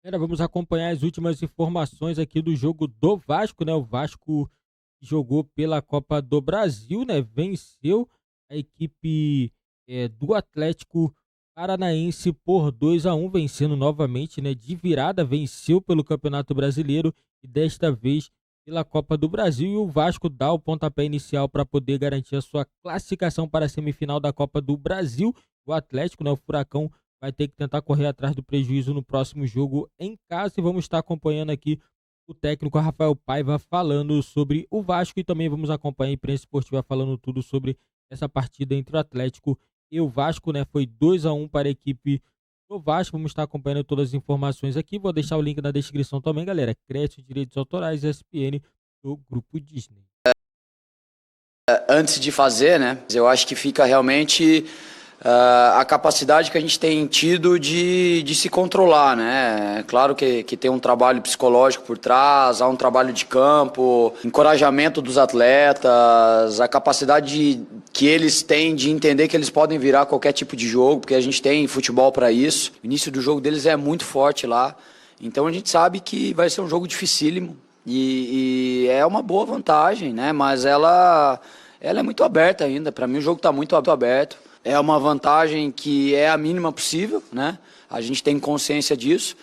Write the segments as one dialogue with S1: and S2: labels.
S1: Vamos acompanhar as últimas informações aqui do jogo do Vasco, né? O Vasco jogou pela Copa do Brasil, né? Venceu a equipe do Atlético Paranaense por 2-1, vencendo novamente, né? De virada, venceu pelo Campeonato Brasileiro e desta vez pela Copa do Brasil. E o Vasco dá o pontapé inicial para poder garantir a sua classificação para a semifinal da Copa do Brasil. O Atlético, né? O Furacão vai ter que tentar correr atrás do prejuízo no próximo jogo em casa e vamos estar acompanhando aqui o técnico Rafael Paiva falando sobre o Vasco e também vamos acompanhar a imprensa esportiva falando tudo sobre essa partida entre o Atlético e o Vasco, né? Foi 2-1 para a equipe do Vasco. Vamos estar acompanhando todas as informações aqui. Vou deixar o link na descrição também, galera. Crédito, direitos autorais, ESPN do Grupo Disney.
S2: Antes de fazer, né? Eu acho que fica realmente a capacidade que a gente tem tido de se controlar, né? É claro que tem um trabalho psicológico por trás, há um trabalho de campo, encorajamento dos atletas, a capacidade que eles têm de entender que eles podem virar qualquer tipo de jogo, porque a gente tem futebol para isso. O início do jogo deles é muito forte lá, então a gente sabe que vai ser um jogo dificílimo e é uma boa vantagem, né? Mas ela é muito aberta ainda. Para mim o jogo está muito aberto. É uma vantagem que é a mínima possível, né? A gente tem consciência disso,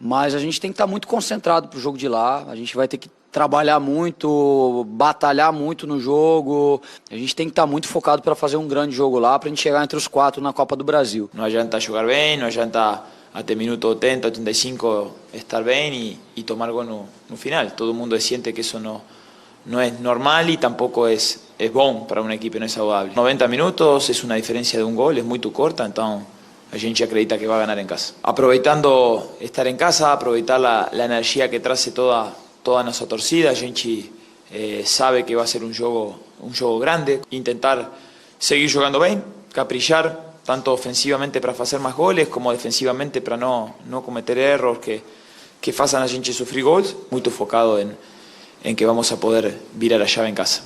S2: mas a gente tem que estar muito concentrado para o jogo de lá. A gente vai ter que trabalhar muito, batalhar muito no jogo. A gente tem que estar muito focado para fazer um grande jogo lá, para a gente chegar entre os 4 na Copa do Brasil.
S3: Não adianta jogar bem, não adianta até minuto 80, 85 estar bem e tomar gol no final. Todo mundo siente que isso no es normal y tampoco es bom para una equipe, no es saludable. 90 minutos es una diferencia de un gol, es muy corta, entonces a gente acredita que va a ganar en casa. Aproveitando estar en casa, aproveitar la energía que trae toda nuestra torcida, a gente sabe que va a ser un juego grande, intentar seguir jugando bien, caprillar, tanto ofensivamente para hacer más goles, como defensivamente para no cometer errores que façam a gente sufrir gols, muy focado en que vamos a poder virar a chave em casa.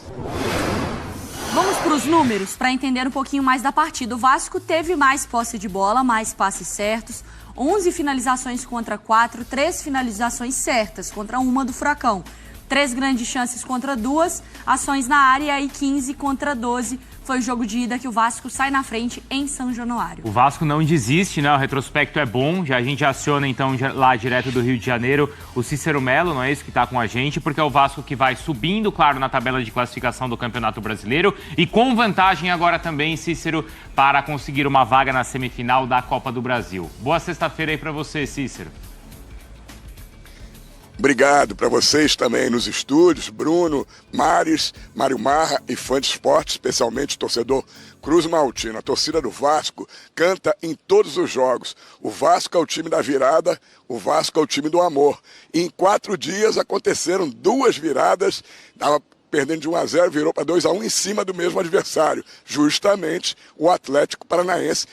S4: Vamos para os números para entender um pouquinho mais da partida. O Vasco teve mais posse de bola, mais passes certos, 11 finalizações contra 4, 3 finalizações certas contra uma do Furacão, 3 grandes chances contra 2, ações na área e 15 contra 12. Foi o jogo de ida que o Vasco sai na frente em São Januário.
S5: O Vasco não desiste, né? O retrospecto é bom. A gente aciona, então, lá direto do Rio de Janeiro, o Cícero Melo, não é isso que está com a gente, porque é o Vasco que vai subindo, claro, na tabela de classificação do Campeonato Brasileiro e com vantagem agora também, Cícero, para conseguir uma vaga na semifinal da Copa do Brasil. Boa sexta-feira aí para você, Cícero.
S6: Obrigado para vocês também nos estúdios, Bruno, Mário Marra e fã de esporte, especialmente o torcedor Cruz Maltino. A torcida do Vasco canta em todos os jogos. O Vasco é o time da virada, o Vasco é o time do amor. E em 4 dias aconteceram 2 viradas, estava perdendo de 1-0, virou para 2-1 em cima do mesmo adversário, justamente o Atlético Paranaense.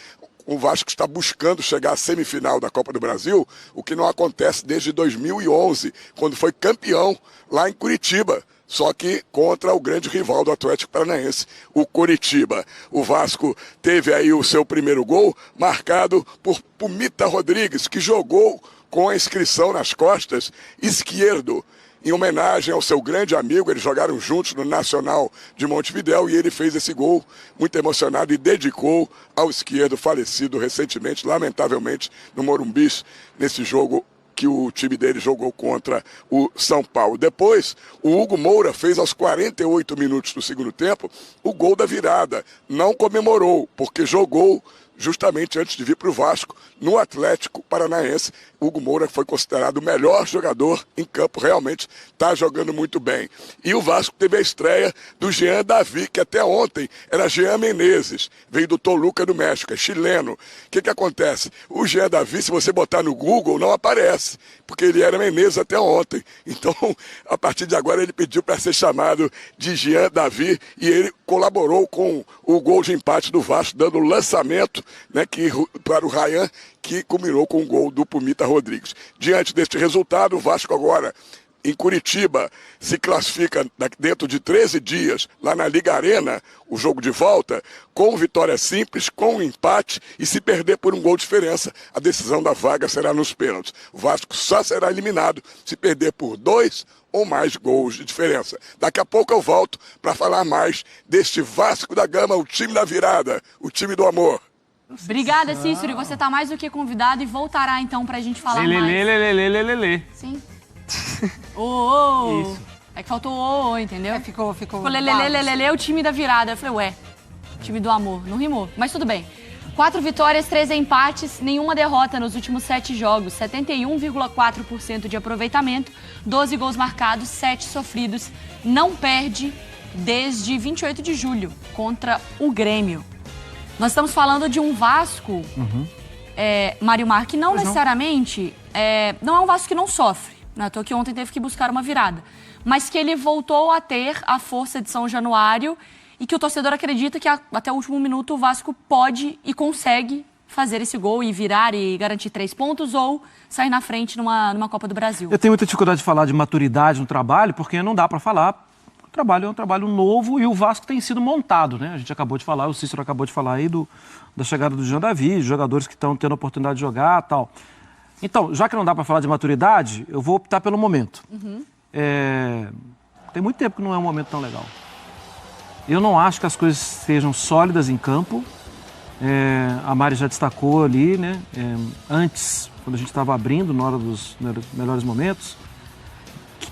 S6: O Vasco está buscando chegar à semifinal da Copa do Brasil, o que não acontece desde 2011, quando foi campeão lá em Curitiba, só que contra o grande rival do Atlético Paranaense, o Coritiba. O Vasco teve aí o seu primeiro gol, marcado por Pumita Rodrigues, que jogou com a inscrição nas costas, esquerdo, em homenagem ao seu grande amigo. Eles jogaram juntos no Nacional de Montevidéu e ele fez esse gol muito emocionado e dedicou ao esquerdo falecido recentemente, lamentavelmente, no Morumbi, nesse jogo que o time dele jogou contra o São Paulo. Depois, o Hugo Moura fez aos 48 minutos do segundo tempo o gol da virada. Não comemorou, porque jogou justamente antes de vir para o Vasco, no Atlético Paranaense. Hugo Moura foi considerado o melhor jogador em campo, realmente está jogando muito bem. E o Vasco teve a estreia do Jean Davi, que até ontem era Jean Menezes, veio do Toluca do México, é chileno. O que acontece? O Jean Davi, se você botar no Google, não aparece, porque ele era Menezes até ontem. Então, a partir de agora, ele pediu para ser chamado de Jean Davi e ele colaborou com o gol de empate do Vasco, dando o lançamento, né, para o Ryan, que culminou com o gol do Pumita Rodrigues. Diante deste resultado, o Vasco agora em Curitiba se classifica dentro de 13 dias, lá na Liga Arena, o jogo de volta, com vitória simples, com um empate, e se perder por um gol de diferença, a decisão da vaga será nos pênaltis. O Vasco só será eliminado se perder por 2 ou mais gols de diferença. Daqui a pouco eu volto para falar mais deste Vasco da Gama, o time da virada, o time do amor.
S4: Obrigada, Cícero. E você está mais do que convidado e voltará então para a gente falar mais.
S5: Lelê.
S4: Sim. Isso. É que faltou o, entendeu?
S7: Ficou
S4: Lelê, o time da virada. Eu falei, ué, time do amor. Não rimou, mas tudo bem. 4 vitórias, 3 empates, nenhuma derrota nos últimos 7 jogos. 71,4% de aproveitamento, 12 gols marcados, 7 sofridos. Não perde desde 28 de julho contra o Grêmio. Nós estamos falando de um Vasco, Mário Mar, que não necessariamente... não é um Vasco que não sofre. Não é à toa que ontem teve que buscar uma virada. Mas que ele voltou a ter a força de São Januário e que o torcedor acredita que até o último minuto o Vasco pode e consegue fazer esse gol e virar e garantir 3 pontos ou sair na frente numa Copa do Brasil.
S8: Eu tenho muita dificuldade de falar de maturidade no trabalho, porque não dá para falar. O trabalho é um trabalho novo e o Vasco tem sido montado, né? A gente acabou de falar, o Cícero acabou de falar aí da chegada do Jean Davi, jogadores que estão tendo a oportunidade de jogar e tal. Então, já que não dá para falar de maturidade, eu vou optar pelo momento. Tem muito tempo que não é um momento tão legal. Eu não acho que as coisas sejam sólidas em campo. A Mari já destacou ali, né? Antes, quando a gente estava abrindo, na hora dos melhores momentos,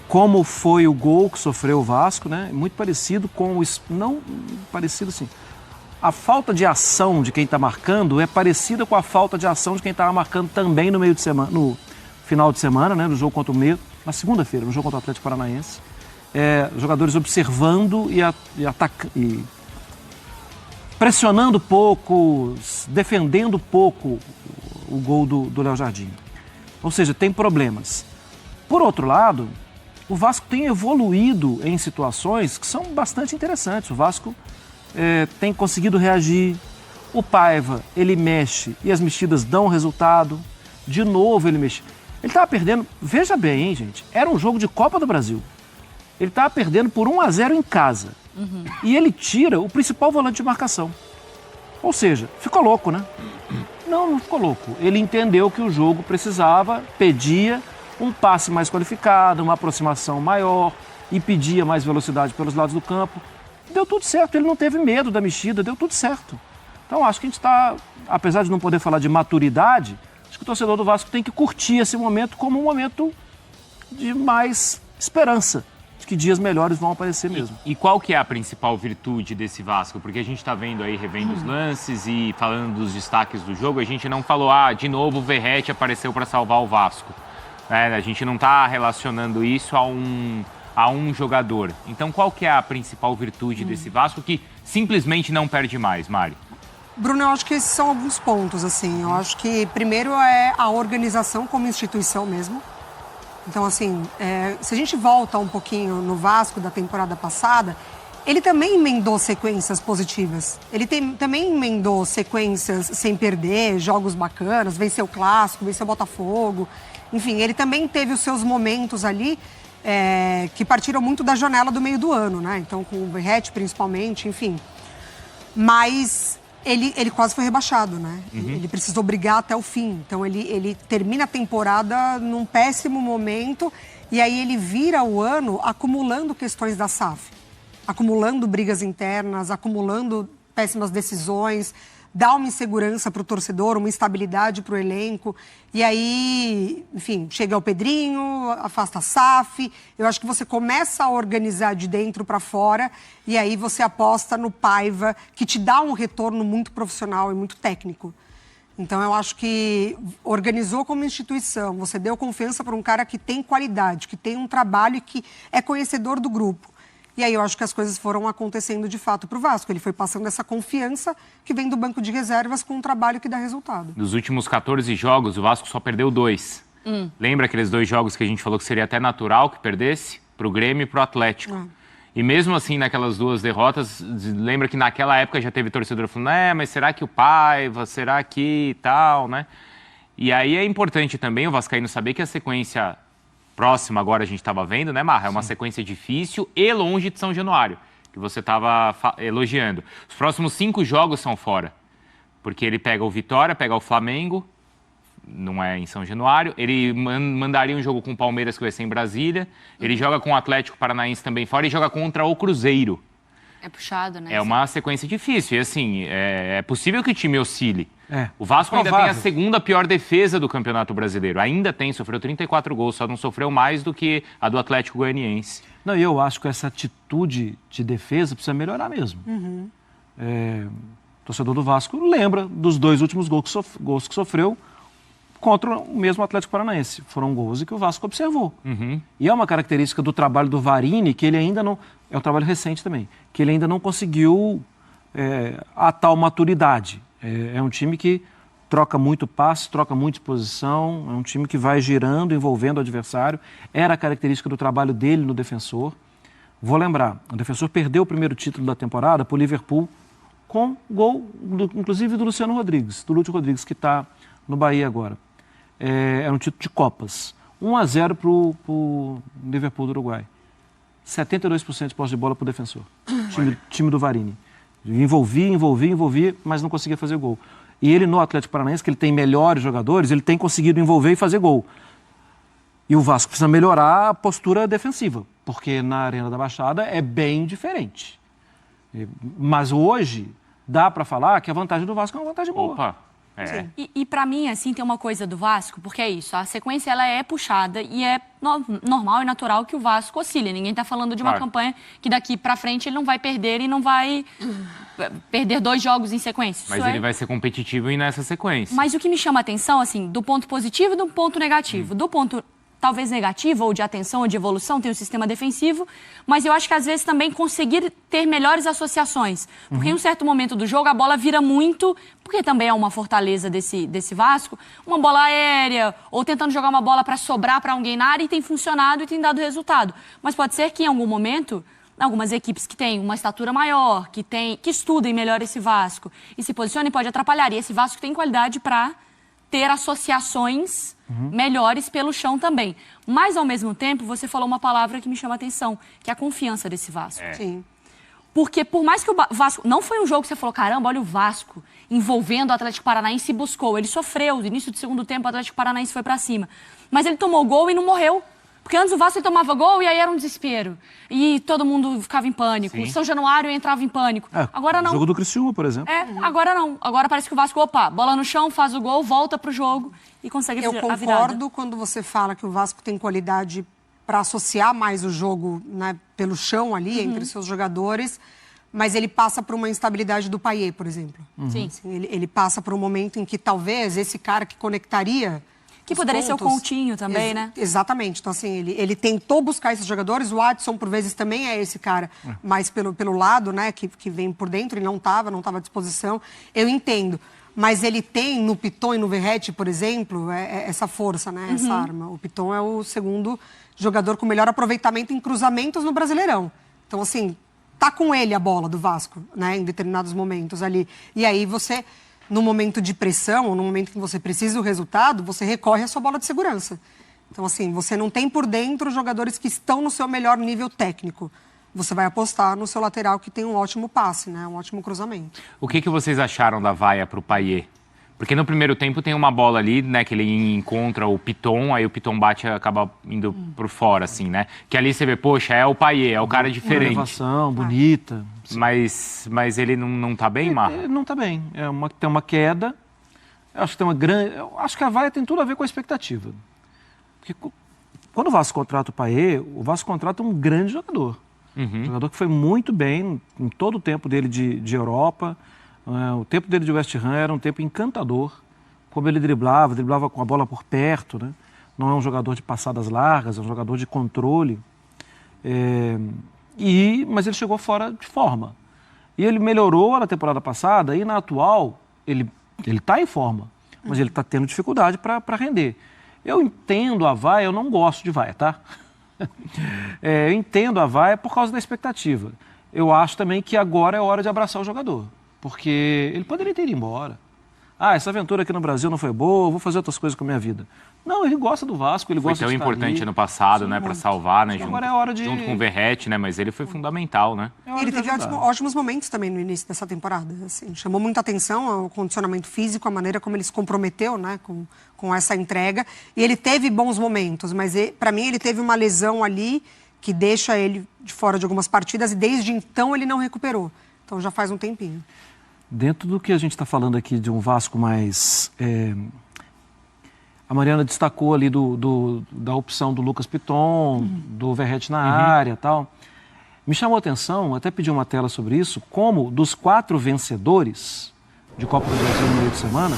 S8: como foi o gol que sofreu o Vasco, né? Muito parecido com o... Não parecido assim. A falta de ação de quem está marcando é parecida com a falta de ação de quem estava marcando também no meio de semana, no final de semana, né? No jogo contra o Medo, na segunda-feira, no jogo contra o Atlético Paranaense. Jogadores observando e pressionando pouco, defendendo pouco o gol do Léo Jardim. Ou seja, tem problemas. Por outro lado, o Vasco tem evoluído em situações que são bastante interessantes. O Vasco tem conseguido reagir. O Paiva, ele mexe e as mexidas dão resultado. De novo ele mexe. Ele estava perdendo, veja bem, hein, gente, era um jogo de Copa do Brasil. Ele estava perdendo por 1-0 em casa. E ele tira o principal volante de marcação. Ou seja, ficou louco, né? Não ficou louco. Ele entendeu que o jogo precisava, pedia um passe mais qualificado, uma aproximação maior e pedia mais velocidade pelos lados do campo. Deu tudo certo, ele não teve medo da mexida, deu tudo certo. Então acho que a gente está, apesar de não poder falar de maturidade, acho que o torcedor do Vasco tem que curtir esse momento como um momento de mais esperança, de que dias melhores vão aparecer mesmo.
S5: E qual que é a principal virtude desse Vasco? Porque a gente está vendo aí, revendo os lances e falando dos destaques do jogo, a gente não falou, de novo o Verratti apareceu para salvar o Vasco. A gente não está relacionando isso a um jogador. Então, qual que é a principal virtude desse Vasco que simplesmente não perde mais, Mari?
S7: Bruno, eu acho que esses são alguns pontos, assim. Eu acho que, primeiro, é a organização como instituição mesmo. Então, assim, se a gente volta um pouquinho no Vasco da temporada passada, ele também emendou sequências positivas. Ele também emendou sequências sem perder, jogos bacanas, venceu o Clássico, venceu o Botafogo. Enfim, ele também teve os seus momentos ali que partiram muito da janela do meio do ano, né? Então, com o Verratti, principalmente, enfim. Mas ele quase foi rebaixado, né? Ele precisou brigar até o fim. Então, ele termina a temporada num péssimo momento e aí ele vira o ano acumulando questões da SAF. Acumulando brigas internas, acumulando péssimas decisões, dá uma insegurança para o torcedor, uma instabilidade para o elenco. E aí, enfim, chega o Pedrinho, afasta a SAF. Eu acho que você começa a organizar de dentro para fora e aí você aposta no Paiva, que te dá um retorno muito profissional e muito técnico. Então, eu acho que organizou como instituição, você deu confiança para um cara que tem qualidade, que tem um trabalho e que é conhecedor do grupo. E aí eu acho que as coisas foram acontecendo de fato para o Vasco. Ele foi passando essa confiança que vem do banco de reservas com um trabalho que dá resultado.
S5: Nos últimos 14 jogos, o Vasco só perdeu 2. Lembra aqueles 2 jogos que a gente falou que seria até natural que perdesse? Para o Grêmio e para o Atlético. E mesmo assim, naquelas 2 derrotas, lembra que naquela época já teve torcedor falando, mas será que o Paiva, será que tal, né? E aí é importante também o vascaíno saber que a sequência próxima agora a gente estava vendo, né, Marra? É uma sequência difícil e longe de São Januário, que você estava elogiando. Os próximos 5 jogos são fora, porque ele pega o Vitória, pega o Flamengo, não é em São Januário, ele mandaria um jogo com o Palmeiras, que vai ser em Brasília, ele joga com o Atlético Paranaense também fora e joga contra o Cruzeiro.
S4: É puxado, né?
S5: É uma sequência difícil, e assim, é possível que o time oscile. O
S8: provável.
S5: Vasco ainda tem a segunda pior defesa do Campeonato Brasileiro, ainda tem, sofreu 34 gols, só não sofreu mais do que a do Atlético Goianiense.
S8: Não, e eu acho que essa atitude de defesa precisa melhorar mesmo. O torcedor do Vasco lembra dos 2 últimos gols que sofreu contra o mesmo Atlético Paranaense. Foram gols que o Vasco observou. E é uma característica do trabalho do Varini, que ele ainda não... É um trabalho recente também, que ele ainda não conseguiu a tal maturidade. É um time que troca muito passe, troca muita exposição, é um time que vai girando, envolvendo o adversário. Era a característica do trabalho dele no Defensor. Vou lembrar, o Defensor perdeu o primeiro título da temporada para o Liverpool com gol, inclusive, do Luciano Rodrigues, do Lúcio Rodrigues, que está no Bahia agora. Era um título de Copas. 1-0 para o Liverpool do Uruguai. 72% de posse de bola para o Defensor. Time do Varini. Envolvia, mas não conseguia fazer gol. E ele no Atlético Paranaense, que ele tem melhores jogadores, ele tem conseguido envolver e fazer gol. E o Vasco precisa melhorar a postura defensiva, porque na Arena da Baixada é bem diferente. Mas hoje dá para falar que a vantagem do Vasco é uma vantagem boa.
S5: Opa!
S4: E para mim, assim, tem uma coisa do Vasco, porque é isso, a sequência ela é puxada e é normal e natural que o Vasco oscile. Ninguém tá falando de uma campanha que daqui para frente ele não vai perder e não vai perder 2 jogos em sequência.
S5: Mas ele vai ser competitivo e nessa sequência.
S4: Mas o que me chama a atenção, assim, do ponto positivo e do ponto negativo. Do ponto talvez negativo, ou de atenção, ou de evolução, tem o sistema defensivo, mas eu acho que às vezes também conseguir ter melhores associações. Porque em um certo momento do jogo a bola vira muito, porque também é uma fortaleza desse Vasco, uma bola aérea, ou tentando jogar uma bola para sobrar para alguém na área e tem funcionado e tem dado resultado. Mas pode ser que em algum momento, algumas equipes que têm uma estatura maior, que estudem melhor esse Vasco e se posicionem, pode atrapalhar. E esse Vasco tem qualidade para ter associações melhores pelo chão também. Mas, ao mesmo tempo, você falou uma palavra que me chama a atenção, que é a confiança desse Vasco.
S7: Sim.
S4: Porque por mais que o Vasco... Não foi um jogo que você falou, caramba, olha o Vasco envolvendo o Atlético Paranaense e buscou. Ele sofreu, no início do segundo tempo o Atlético Paranaense foi pra cima. Mas ele tomou gol e não morreu. Porque antes o Vasco ele tomava gol e aí era um desespero. E todo mundo ficava em pânico. O São Januário entrava em pânico. Agora não.
S8: O jogo do Criciúma, por exemplo.
S4: Agora não. Agora parece que o Vasco, bola no chão, faz o gol, volta pro jogo e consegue a virada.
S7: Eu concordo quando você fala que o Vasco tem qualidade para associar mais o jogo, né, pelo chão ali, entre seus jogadores, mas ele passa por uma instabilidade do Payet, por exemplo.
S4: Sim.
S7: Assim, ele passa por um momento em que talvez esse cara que conectaria...
S4: Que poderia ser o Coutinho também, né?
S7: Exatamente. Então, assim, ele tentou buscar esses jogadores. O Adson, por vezes, também é esse cara mais pelo lado, né? Que vem por dentro. Ele não estava à disposição. Eu entendo. Mas ele tem no Piton e no Verratti, por exemplo, essa força, né? Essa arma. O Piton é o segundo jogador com melhor aproveitamento em cruzamentos no Brasileirão. Então, assim, tá com ele a bola do Vasco, né? Em determinados momentos ali. E aí você... No momento de pressão, ou no momento que você precisa do resultado, você recorre à sua bola de segurança. Então, assim, você não tem por dentro jogadores que estão no seu melhor nível técnico. Você vai apostar no seu lateral que tem um ótimo passe, né? Um ótimo cruzamento.
S5: O que vocês acharam da vaia para o Payet? Porque no primeiro tempo tem uma bola ali, né, que ele encontra o Piton, aí o Piton bate e acaba indo por fora, assim, né? Que ali você vê, poxa, é o Payet, é o cara diferente.
S8: Uma elevação bonita.
S5: Mas ele não tá bem, Marra?
S8: Ele não tá bem. Tem uma queda. Eu acho que a vaia tem tudo a ver com a expectativa. Porque quando o Vasco contrata o Payet, o Vasco contrata um grande jogador. Um jogador que foi muito bem em todo o tempo dele de Europa. O tempo dele de West Ham era um tempo encantador. Como ele driblava com a bola por perto, né? Não é um jogador de passadas largas, é um jogador de controle. Mas ele chegou fora de forma. E ele melhorou na temporada passada e na atual ele está em forma, mas ele está tendo dificuldade para render. Eu entendo a vaia, eu não gosto de vaia, tá? Eu entendo a vaia por causa da expectativa. Eu acho também que agora é hora de abraçar o jogador, porque ele poderia ter ido embora. essa aventura aqui no Brasil não foi boa, eu vou fazer outras coisas com a minha vida. Não, ele gosta do Vasco, ele
S5: Foi
S8: gosta
S5: tão
S8: de estar
S5: importante
S8: ali.
S5: ano passado, né, para salvar, né,
S8: Agora é hora de...
S5: junto com o Verratti, né, mas ele foi fundamental, né?
S7: Ele teve ótimos momentos também no início dessa temporada. Assim, chamou muita atenção o condicionamento físico, a maneira como ele se comprometeu, né, com essa entrega. E ele teve bons momentos, mas para mim ele teve uma lesão ali que deixa ele de fora de algumas partidas e desde então ele não recuperou. Então já faz um tempinho.
S8: Dentro do que a gente está falando aqui de um Vasco mais... A Mariana destacou ali da opção do Lucas Piton, do Verratti na área e tal. Me chamou a atenção, até pedi uma tela sobre isso, como dos 4 vencedores de Copa do Brasil no meio de semana,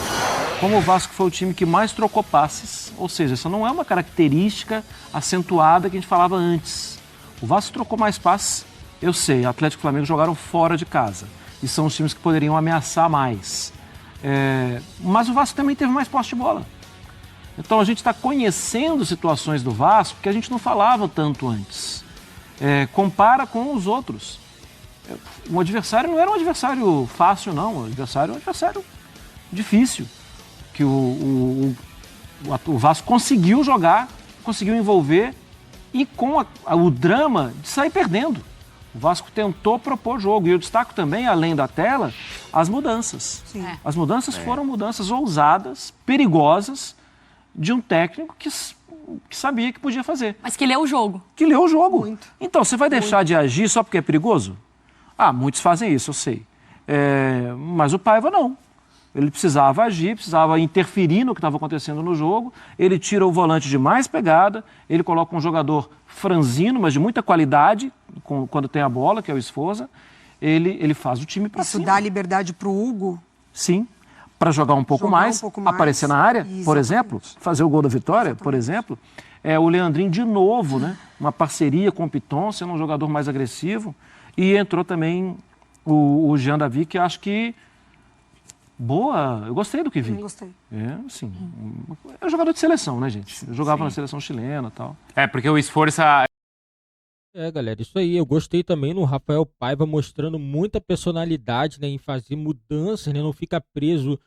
S8: como o Vasco foi o time que mais trocou passes. Ou seja, essa não é uma característica acentuada que a gente falava antes. O Vasco trocou mais passes, eu sei, Atlético e Flamengo jogaram fora de casa. E são os times que poderiam ameaçar mais. Mas o Vasco também teve mais posse de bola. Então a gente está conhecendo situações do Vasco que a gente não falava tanto antes. Compara com os outros. O adversário não era um adversário fácil, não. O adversário é um adversário difícil. Que o Vasco conseguiu jogar, conseguiu envolver e com o drama de sair perdendo. O Vasco tentou propor jogo. E eu destaco também, além da tela, as mudanças.
S7: Sim.
S8: As mudanças foram mudanças ousadas, perigosas, de um técnico que sabia que podia fazer.
S4: Mas que leu o jogo.
S8: Que leu o jogo.
S7: Muito.
S8: Então, você vai deixar de agir só porque é perigoso? Muitos fazem isso, eu sei. Mas o Paiva não. Ele precisava agir, precisava interferir no que estava acontecendo no jogo. Ele tira o volante de mais pegada, ele coloca um jogador franzino, mas de muita qualidade, quando tem a bola, que é o Sforza. Ele faz o time para cima.
S7: Isso dá liberdade para o Hugo.
S8: Sim. Para jogar um pouco mais, aparecer na área,
S7: Exatamente.
S8: por exemplo, fazer o gol da vitória, por exemplo. O Leandrinho de novo, né? Uma parceria com o Piton, sendo um jogador mais agressivo. E entrou também o Jean Davi, que acho que... Boa, eu gostei do que vi.
S7: Eu gostei.
S8: Assim, é um jogador de seleção, né, gente? Eu jogava na seleção chilena e tal.
S5: Porque o Sforza...
S1: Galera, isso aí. Eu gostei também no Rafael Paiva mostrando muita personalidade, né, em fazer mudanças, né, não fica preso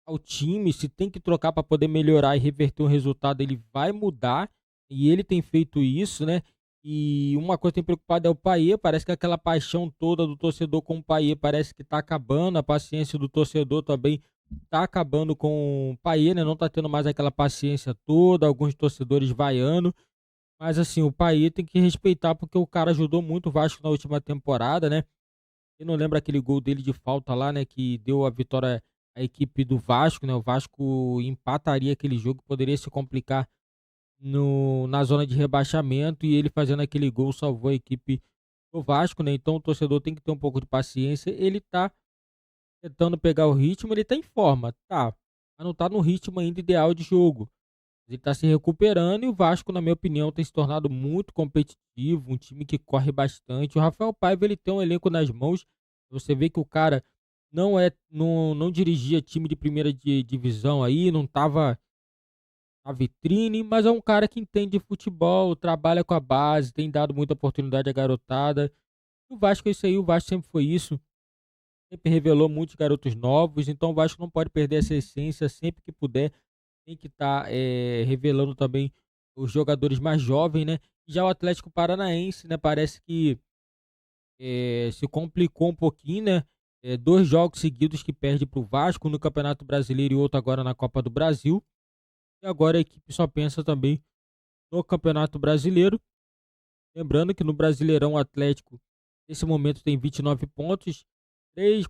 S1: ao time. Se tem que trocar para poder melhorar e reverter um resultado, ele vai mudar. E ele tem feito isso, né? E uma coisa que tem preocupado é o Payet. Parece que aquela paixão toda do torcedor com o Payet parece que tá acabando. A paciência do torcedor também tá acabando com o Payet, né? Não tá tendo mais aquela paciência toda. Alguns torcedores vaiando. Mas assim, o Payet tem que respeitar porque o cara ajudou muito o Vasco na última temporada, né? Eu não lembro aquele gol dele de falta lá, né? Que deu a vitória à equipe do Vasco, né? O Vasco empataria aquele jogo, poderia se complicar na zona de rebaixamento. E ele fazendo aquele gol salvou a equipe do Vasco, né? Então o torcedor tem que ter um pouco de paciência. Ele tá tentando pegar o ritmo, ele tá em forma, tá? Mas não tá no ritmo ainda ideal de jogo. Ele está se recuperando e o Vasco, na minha opinião, tem se tornado muito competitivo, um time que corre bastante. O Rafael Paiva, ele tem um elenco nas mãos. Você vê que o cara não dirigia time de primeira divisão aí, não estava na vitrine, mas é um cara que entende de futebol, trabalha com a base, tem dado muita oportunidade à garotada. O Vasco é isso aí, o Vasco sempre foi isso. Sempre revelou muitos garotos novos, então o Vasco não pode perder essa essência sempre que puder. Tem que estar revelando também os jogadores mais jovens, né? Já o Atlético Paranaense, né? Parece que se complicou um pouquinho, né? 2 jogos seguidos que perde para o Vasco no Campeonato Brasileiro e outro agora na Copa do Brasil. E agora a equipe só pensa também no Campeonato Brasileiro. Lembrando que no Brasileirão o Atlético, nesse momento, tem 29 pontos.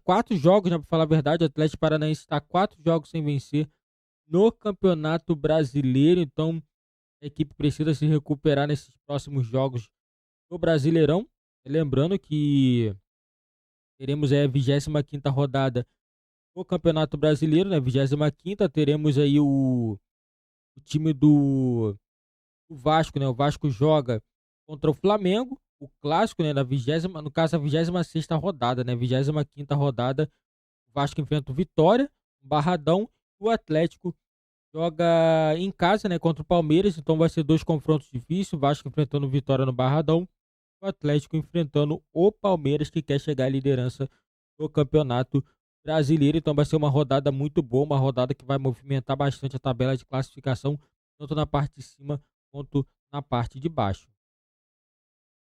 S1: 4 jogos, né? Para falar a verdade, o Atlético Paranaense está 4 jogos sem vencer no Campeonato Brasileiro. Então a equipe precisa se recuperar nesses próximos jogos do Brasileirão. Lembrando que teremos a 25ª rodada do Campeonato Brasileiro, né? 25ª, teremos aí o time do Vasco, né? O Vasco joga contra o Flamengo, o clássico, né? No caso, a 26ª rodada, né? 25ª rodada, o Vasco enfrenta o Vitória, o Barradão. O Atlético joga em casa, né, contra o Palmeiras, então vai ser 2 confrontos difíceis. O Vasco enfrentando o Vitória no Barradão, o Atlético enfrentando o Palmeiras, que quer chegar à liderança do Campeonato Brasileiro. Então vai ser uma rodada muito boa, uma rodada que vai movimentar bastante a tabela de classificação, tanto na parte de cima quanto na parte de baixo.